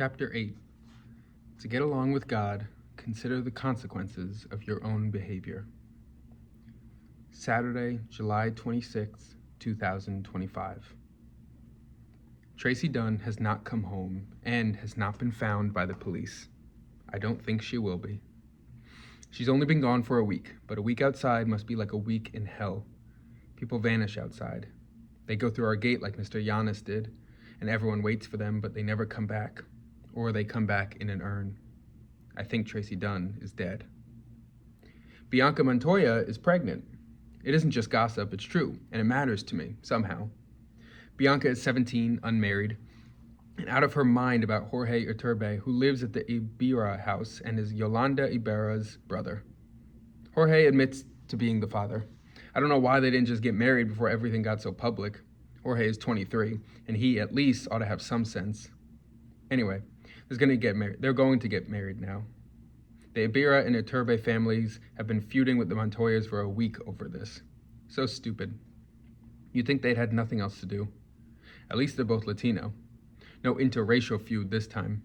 Chapter 8. To get along with God, consider the consequences of your own behavior. Saturday, July 26, 2025. Tracy Dunn has not come home and has not been found by the police. I don't think she will be. She's only been gone for a week, but a week outside must be like a week in hell. People vanish outside. They go through our gate like Mr. Giannis did, and everyone waits for them, but they never come back. Or they come back in an urn. I think Tracy Dunn is dead. Bianca Montoya is pregnant. It isn't just gossip, it's true, and it matters to me, somehow. Bianca is 17, unmarried, and out of her mind about Jorge Iturbe, who lives at the Ibarra house and is Yolanda Ibarra's brother. Jorge admits to being the father. I don't know why they didn't just get married before everything got so public. Jorge is 23, and he at least ought to have some sense. Anyway, they're going to get married now. The Ibarra and Iturbe families have been feuding with the Montoyas for a week over this. So stupid. You'd think they'd had nothing else to do. At least they're both Latino. No interracial feud this time.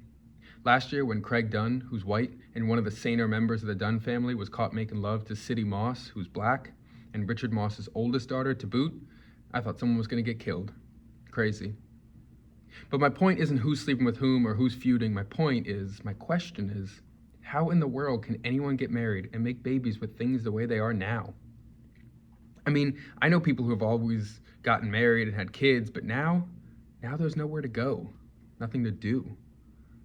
Last year, when Craig Dunn, who's white, and one of the saner members of the Dunn family was caught making love to Siddy Moss, who's black, and Richard Moss's oldest daughter to boot, I thought someone was going to get killed. Crazy. But my point isn't who's sleeping with whom or who's feuding. My question is, how in the world can anyone get married and make babies with things the way they are now? I mean, I know people who have always gotten married and had kids, but now there's nowhere to go, nothing to do.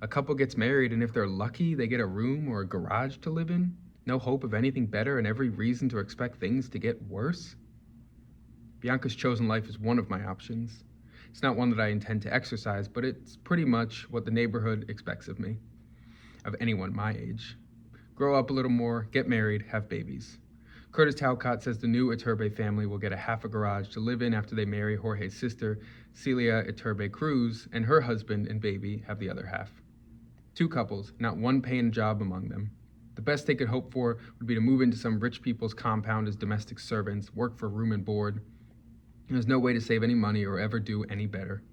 A couple gets married, and if they're lucky, they get a room or a garage to live in. No hope of anything better and every reason to expect things to get worse. Bianca's chosen life is one of my options. It's not one that I intend to exercise, but it's pretty much what the neighborhood expects of me, of anyone my age. Grow up a little more, get married, have babies. Curtis Talcott says the new Iturbe family will get a half a garage to live in after they marry Jorge's sister, Celia Iturbe Cruz, and her husband and baby have the other half. Two couples, not one paying job among them. The best they could hope for would be to move into some rich people's compound as domestic servants, work for room and board. There's no way to save any money or ever do any better.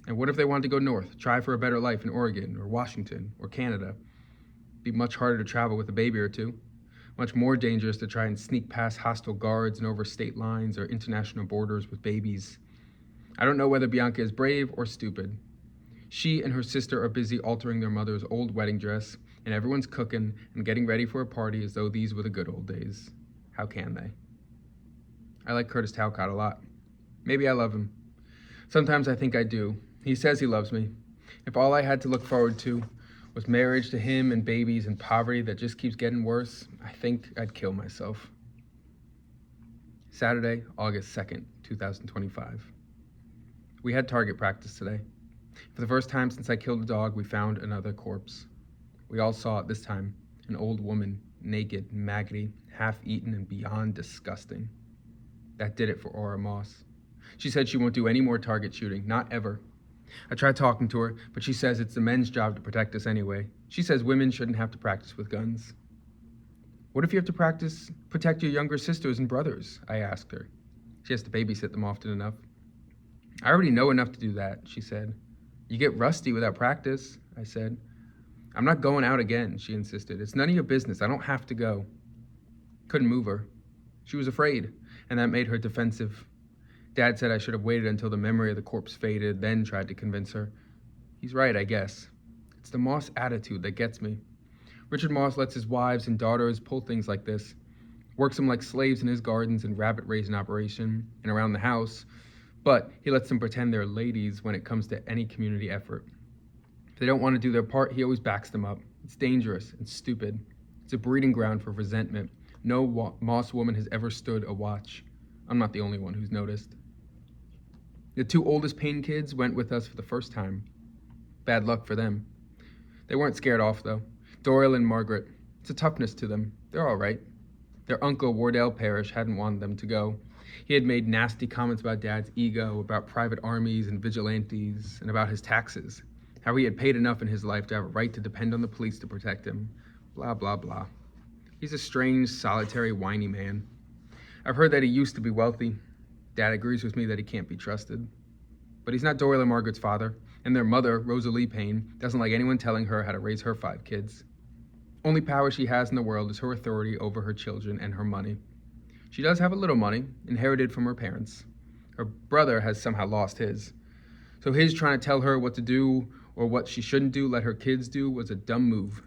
And what if they wanted to go north, try for a better life in Oregon or Washington or Canada? It'd be much harder to travel with a baby or two. Much more dangerous to try and sneak past hostile guards and over state lines or international borders with babies. I don't know whether Bianca is brave or stupid. She and her sister are busy altering their mother's old wedding dress, and everyone's cooking and getting ready for a party as though these were the good old days. How can they? I like Curtis Talcott a lot. Maybe I love him. Sometimes I think I do. He says he loves me. If all I had to look forward to was marriage to him and babies and poverty that just keeps getting worse, I think I'd kill myself. Saturday, August 2nd, 2025. We had target practice today. For the first time since I killed a dog, we found another corpse. We all saw it this time, an old woman, naked, maggoty, half-eaten, and beyond disgusting. That did it for Aura Moss. She said she won't do any more target shooting, not ever. I tried talking to her, but she says it's the men's job to protect us anyway. She says women shouldn't have to practice with guns. What if you have to protect your younger sisters and brothers? I asked her. She has to babysit them often enough. I already know enough to do that, she said. You get rusty without practice, I said. I'm not going out again, she insisted. It's none of your business. I don't have to go. Couldn't move her. She was afraid, and that made her defensive. Dad said I should have waited until the memory of the corpse faded, then tried to convince her. He's right, I guess. It's the Moss attitude that gets me. Richard Moss lets his wives and daughters pull things like this, works them like slaves in his gardens and rabbit-raising operation and around the house, but he lets them pretend they're ladies when it comes to any community effort. If they don't want to do their part, he always backs them up. It's dangerous and stupid. It's a breeding ground for resentment. No Moss woman has ever stood a watch. I'm not the only one who's noticed. The two oldest Payne kids went with us for the first time. Bad luck for them. They weren't scared off, though. Doyle and Margaret. It's a toughness to them. They're all right. Their uncle, Wardell Parrish, hadn't wanted them to go. He had made nasty comments about Dad's ego, about private armies and vigilantes, and about his taxes. How he had paid enough in his life to have a right to depend on the police to protect him. Blah, blah, blah. He's a strange, solitary, whiny man. I've heard that he used to be wealthy. Dad agrees with me that he can't be trusted. But he's not Doyle and Margaret's father. And their mother, Rosalie Payne, doesn't like anyone telling her how to raise her 5 kids. Only power she has in the world is her authority over her children and her money. She does have a little money, inherited from her parents. Her brother has somehow lost his. So his trying to tell her what to do or what she shouldn't do, let her kids do, was a dumb move.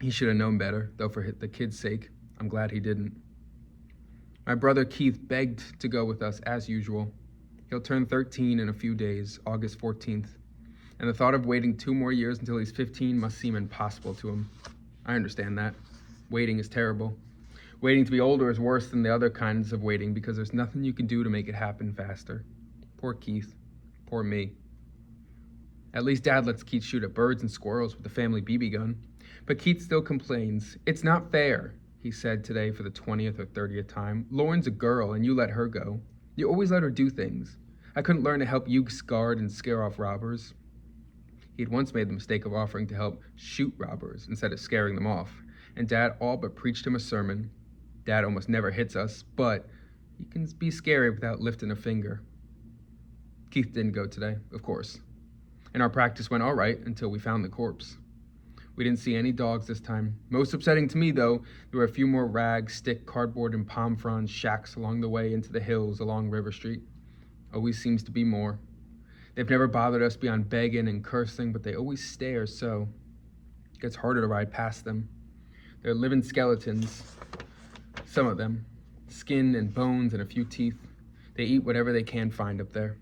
He should have known better, though for the kids' sake, I'm glad he didn't. My brother Keith begged to go with us as usual. He'll turn 13 in a few days, August 14th. And the thought of waiting 2 more years until he's 15 must seem impossible to him. I understand that. Waiting is terrible. Waiting to be older is worse than the other kinds of waiting because there's nothing you can do to make it happen faster. Poor Keith. Poor me. At least Dad lets Keith shoot at birds and squirrels with the family BB gun. But Keith still complains. It's not fair, he said today for the 20th or 30th time. Lauren's a girl and you let her go. You always let her do things. I couldn't learn to help you guard and scare off robbers. He had once made the mistake of offering to help shoot robbers instead of scaring them off. And Dad all but preached him a sermon. Dad almost never hits us, but he can be scary without lifting a finger. Keith didn't go today, of course. And our practice went all right until we found the corpse. We didn't see any dogs this time. Most upsetting to me, though, there were a few more rag, stick, cardboard, and palm fronds shacks along the way into the hills along River Street. Always seems to be more. They've never bothered us beyond begging and cursing, but they always stare so. It gets harder to ride past them. They're living skeletons. Some of them. Skin and bones and a few teeth. They eat whatever they can find up there.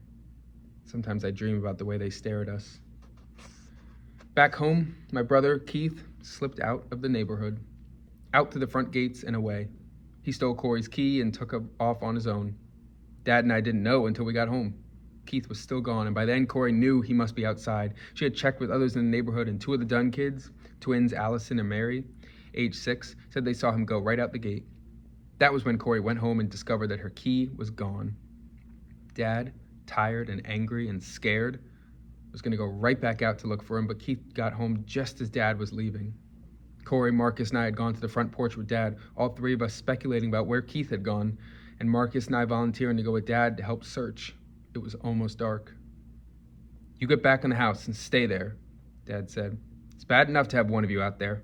Sometimes I dream about the way they stare at us. Back home, my brother, Keith, slipped out of the neighborhood. Out to the front gates and away. He stole Corey's key and took off on his own. Dad and I didn't know until we got home. Keith was still gone, and by then Corey knew he must be outside. She had checked with others in the neighborhood, and 2 of the Dunn kids, twins Allison and Mary, age 6, said they saw him go right out the gate. That was when Corey went home and discovered that her key was gone. Dad, tired and angry and scared, was going to go right back out to look for him, but Keith got home just as Dad was leaving. Corey, Marcus, and I had gone to the front porch with Dad, all 3 of us speculating about where Keith had gone, and Marcus and I volunteering to go with Dad to help search. It was almost dark. You get back in the house and stay there, Dad said. It's bad enough to have one of you out there.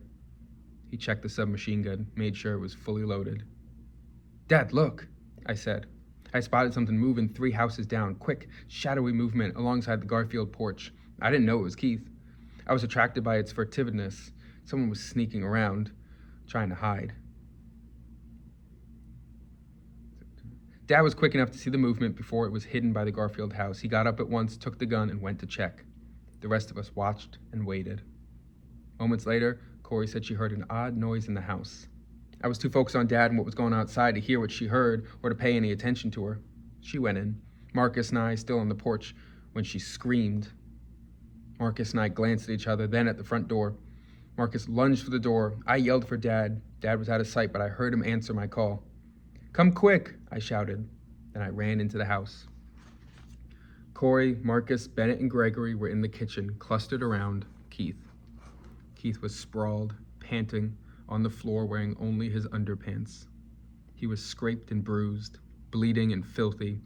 He checked the submachine gun, made sure it was fully loaded. Dad, look, I said. I spotted something moving 3 houses down, quick, shadowy movement alongside the Garfield porch. I didn't know it was Keith. I was attracted by its furtiveness. Someone was sneaking around, trying to hide. Dad was quick enough to see the movement before it was hidden by the Garfield house. He got up at once, took the gun, and went to check. The rest of us watched and waited. Moments later, Corey said she heard an odd noise in the house. I was too focused on Dad and what was going on outside to hear what she heard or to pay any attention to her. She went in, Marcus and I still on the porch, when she screamed. Marcus and I glanced at each other, then at the front door. Marcus lunged for the door. I yelled for Dad. Dad was out of sight, but I heard him answer my call. Come quick, I shouted. Then I ran into the house. Corey, Marcus, Bennett, and Gregory were in the kitchen, clustered around Keith. Keith was sprawled, panting, on the floor wearing only his underpants. He was scraped and bruised, bleeding and filthy.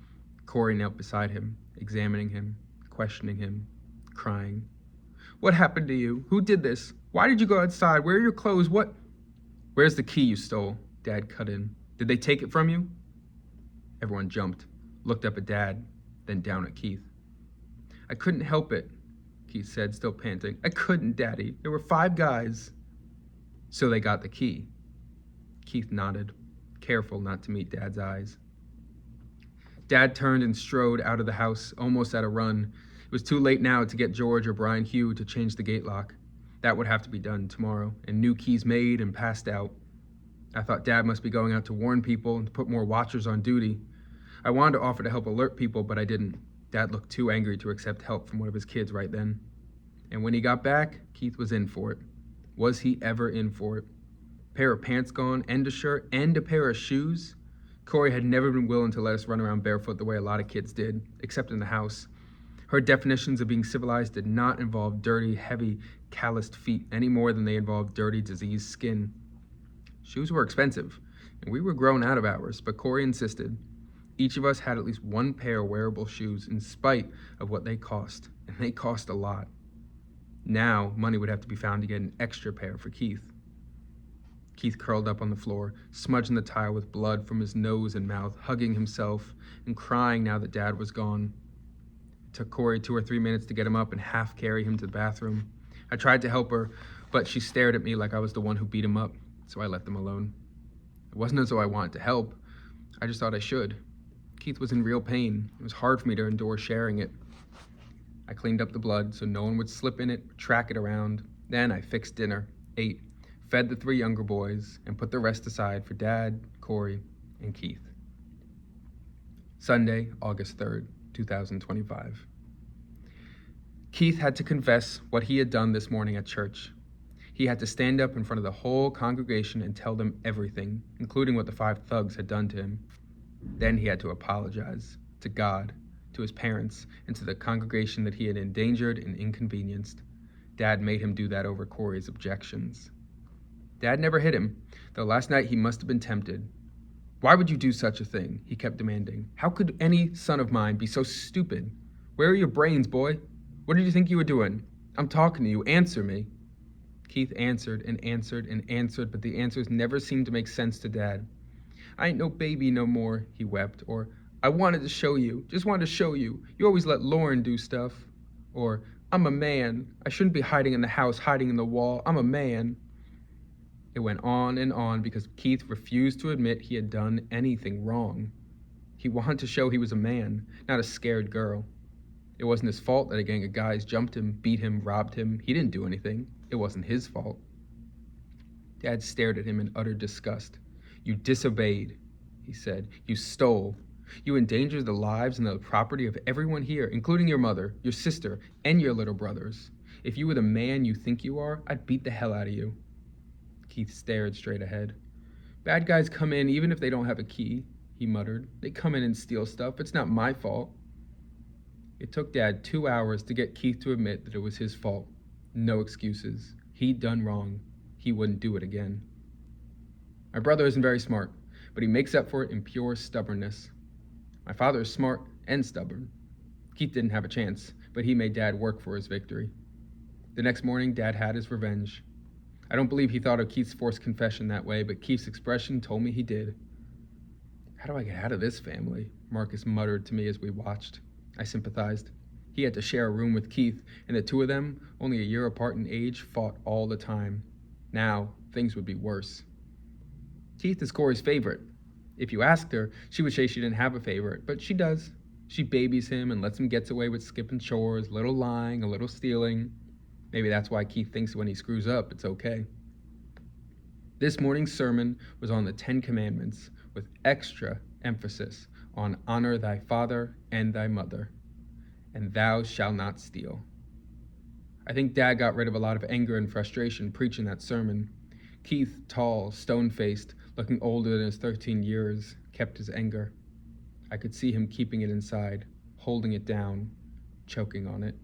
Corey knelt beside him, examining him, questioning him, crying. What happened to you? Who did this? Why did you go outside? Where are your clothes? What? Where's the key you stole? Dad cut in. Did they take it from you? Everyone jumped, looked up at Dad, then down at Keith. I couldn't help it, Keith said, still panting. I couldn't, Daddy. There were 5 guys. So they got the key. Keith nodded, careful not to meet Dad's eyes. Dad turned and strode out of the house, almost at a run. It was too late now to get George or Brian Hugh to change the gate lock. That would have to be done tomorrow, and new keys made and passed out. I thought Dad must be going out to warn people and to put more watchers on duty. I wanted to offer to help alert people, but I didn't. Dad looked too angry to accept help from one of his kids right then. And when he got back, Keith was in for it. Was he ever in for it? A pair of pants gone, and a shirt, and a pair of shoes? Corey had never been willing to let us run around barefoot the way a lot of kids did, except in the house. Her definitions of being civilized did not involve dirty, heavy, calloused feet any more than they involved dirty, diseased skin. Shoes were expensive, and we were grown out of ours, but Corey insisted. Each of us had at least one pair of wearable shoes in spite of what they cost, and they cost a lot. Now, money would have to be found to get an extra pair for Keith. Keith curled up on the floor, smudging the tile with blood from his nose and mouth, hugging himself and crying now that Dad was gone. It took Corey 2 or 3 minutes to get him up and half carry him to the bathroom. I tried to help her, but she stared at me like I was the one who beat him up, so I let them alone. It wasn't as though I wanted to help. I just thought I should. Keith was in real pain. It was hard for me to endure sharing it. I cleaned up the blood so no one would slip in it or track it around. Then I fixed dinner, ate, fed the 3 younger boys, and put the rest aside for Dad, Corey, and Keith. Sunday, August 3rd, 2025. Keith had to confess what he had done this morning at church. He had to stand up in front of the whole congregation and tell them everything, including what the 5 thugs had done to him. Then he had to apologize to God, to his parents, and to the congregation that he had endangered and inconvenienced. Dad made him do that over Corey's objections. Dad never hit him, though last night he must have been tempted. "Why would you do such a thing?" he kept demanding. "How could any son of mine be so stupid? Where are your brains, boy? What did you think you were doing? I'm talking to you. Answer me." Keith answered and answered and answered, but the answers never seemed to make sense to Dad. "I ain't no baby no more," he wept. Or, "I wanted to show you, just wanted to show you. You always let Lauren do stuff." Or, "I'm a man. I shouldn't be hiding in the house, hiding in the wall. I'm a man." It went on because Keith refused to admit he had done anything wrong. He wanted to show he was a man, not a scared girl. It wasn't his fault that a gang of guys jumped him, beat him, robbed him. He didn't do anything. It wasn't his fault. Dad stared at him in utter disgust. "You disobeyed," he said. "You stole. You endangered the lives and the property of everyone here, including your mother, your sister, and your little brothers. If you were the man you think you are, I'd beat the hell out of you." Keith stared straight ahead. "Bad guys come in even if they don't have a key," he muttered. "They come in and steal stuff. It's not my fault." It took Dad 2 hours to get Keith to admit that it was his fault. No excuses. He'd done wrong. He wouldn't do it again. My brother isn't very smart, but he makes up for it in pure stubbornness. My father is smart and stubborn. Keith didn't have a chance, but he made Dad work for his victory. The next morning, Dad had his revenge. I don't believe he thought of Keith's forced confession that way, but Keith's expression told me he did. "How do I get out of this family?" Marcus muttered to me as we watched. I sympathized. He had to share a room with Keith, and the 2 of them, only a year apart in age, fought all the time. Now, things would be worse. Keith is Corey's favorite. If you asked her, she would say she didn't have a favorite, but she does. She babies him and lets him get away with skipping chores, a little lying, a little stealing. Maybe that's why Keith thinks when he screws up, it's okay. This morning's sermon was on the 10 Commandments, with extra emphasis on honor thy father and thy mother, and thou shalt not steal. I think Dad got rid of a lot of anger and frustration preaching that sermon. Keith, tall, stone-faced, looking older than his 13 years, kept his anger. I could see him keeping it inside, holding it down, choking on it.